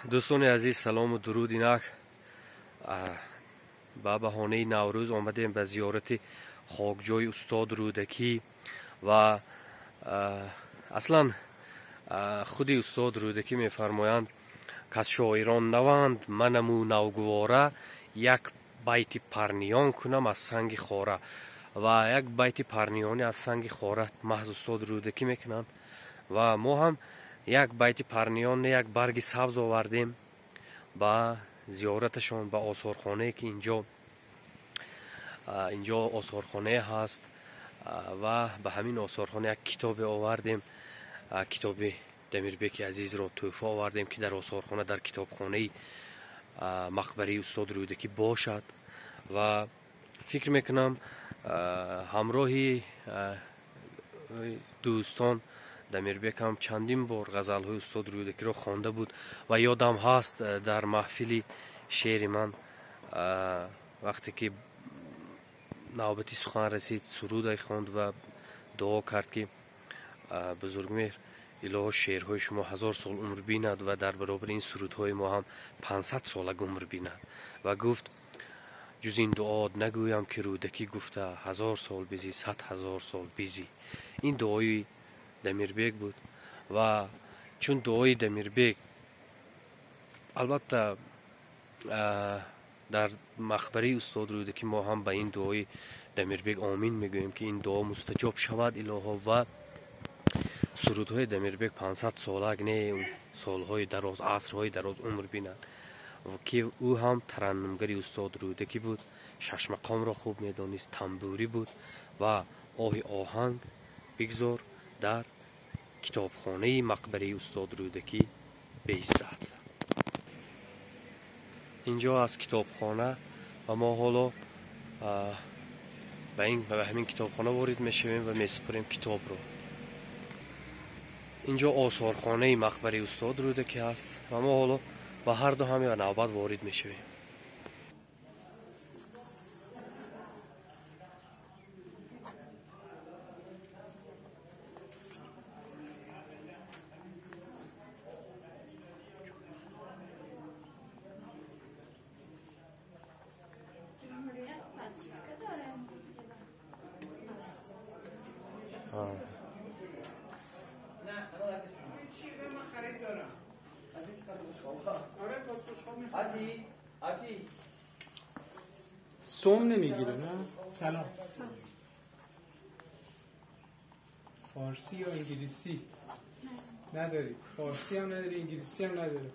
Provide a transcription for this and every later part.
دوستان عزیز سلام و درود. اینک با بهانه نوروز آمدیم به زیارت خاکجای استاد رودکی و اصلا خود استاد رودکی میفرمایند که از شاعران نوند منمو نوگواره یک بیت پرنیان کنم از سنگ خاره و یک بیت پرنیانی از سنگ خاره محض استاد رودکی میکنند و ما هم یک بیت پرنیان یک برگ سبز آوردیم با زیارتشان به آثارخانه که اینجا آثارخانه هست و به همین آثارخانه یک کتاب آوردیم، کتاب دمیربک عزیز را تحفه آوردیم که در آثارخانه در کتابخانه مقبره استاد رودکی باشد و فکر میکنم همراهی دوستان دمیربک هم چندین بار غزل های استاد رودکی را خوانده بود و یادم هست در محفل شعر من وقتی که نوبتی سخن رسید سرود خواند و دعا کرد که بزرگمهر الهی شعرهای شما 1000 سال عمر بیند و در برابر این سرودهای ما هم 500 سال عمر بیند و گفت جز این دعا نگویم که رودکی گفته 1000 سال بیزی 100,000 سال بیزی. این دعای دمیربک بود و چون دعای دمیربک البته در مقبره استاد رودکی ما هم به این دعای دمیربک آمین میگوییم که این دعا مستجاب شود الها و سرودهای دمیربک 500 ساله نه سالهای دراز عصرهای دراز عمر بیند و که او هم ترنمگری استاد رودکی بود، شش مقام را خوب میدانست، تنبوری بود و آهنگ بگذار در کتابخانه مقبره استاد رودکی بیستد. اینجا از کتابخانه و ما حالا به همین کتابخانه وارد میشویم و میسپریم کتاب رو. اینجا آثارخانه مقبره استاد رودکی است و ما حالا با هر دو همین و نوبت وارد میشویم. سوم نمیگیره نه؟ سلام. فارسی یا انگلیسی؟ نداری. فارسی هم نداری، انگلیسی هم نداری.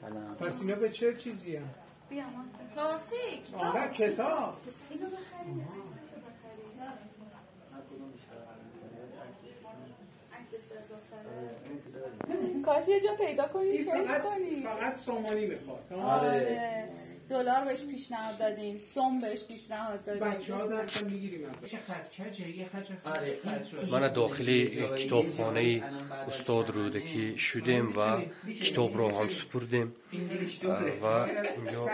سلام. پس اینا به چه چیزی هم؟ بیام فارسی کتاب. آره کتاب. اینو بخرید. کاش یه جا پیدا کنید فقط سومانی میخواد. آره. دلار بهش پیشنهاد دادیم، سوم بهش پیشنهاد دادیم. بچه‌ها دستم میگیریم از چه خطکجه یه خط. من داخل کتابخانه استاد رودکی شدیم و کتاب را هم سپردیم و اینجا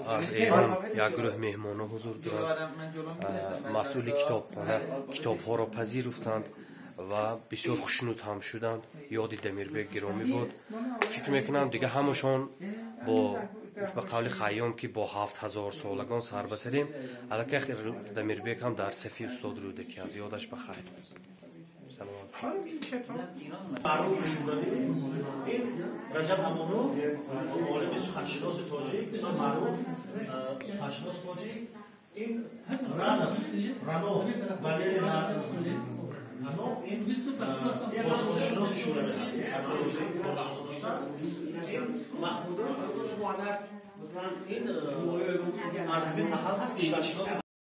از ایران یک گروه مهمانان حضور دارند. مسئول کتابخانه کتاب ها را پذیرفتند و بسیار خوشنود هم شدند. یاد دمیربک گرامی بود. فکر میکنم دیگه همشان به قول خیام که با 7000 سالگان سر بسریم. البته دمیربک هم در صفی استاد رودکی از یادش بخیر. سلام. معروف این رجب امانوف عالم سخنشناس تاجیک بسیار معروف سخنشناس تاجیک این رانوف ولی رانوف این سخنشناس شوروی است این محمود مثلا این از همین محل هست که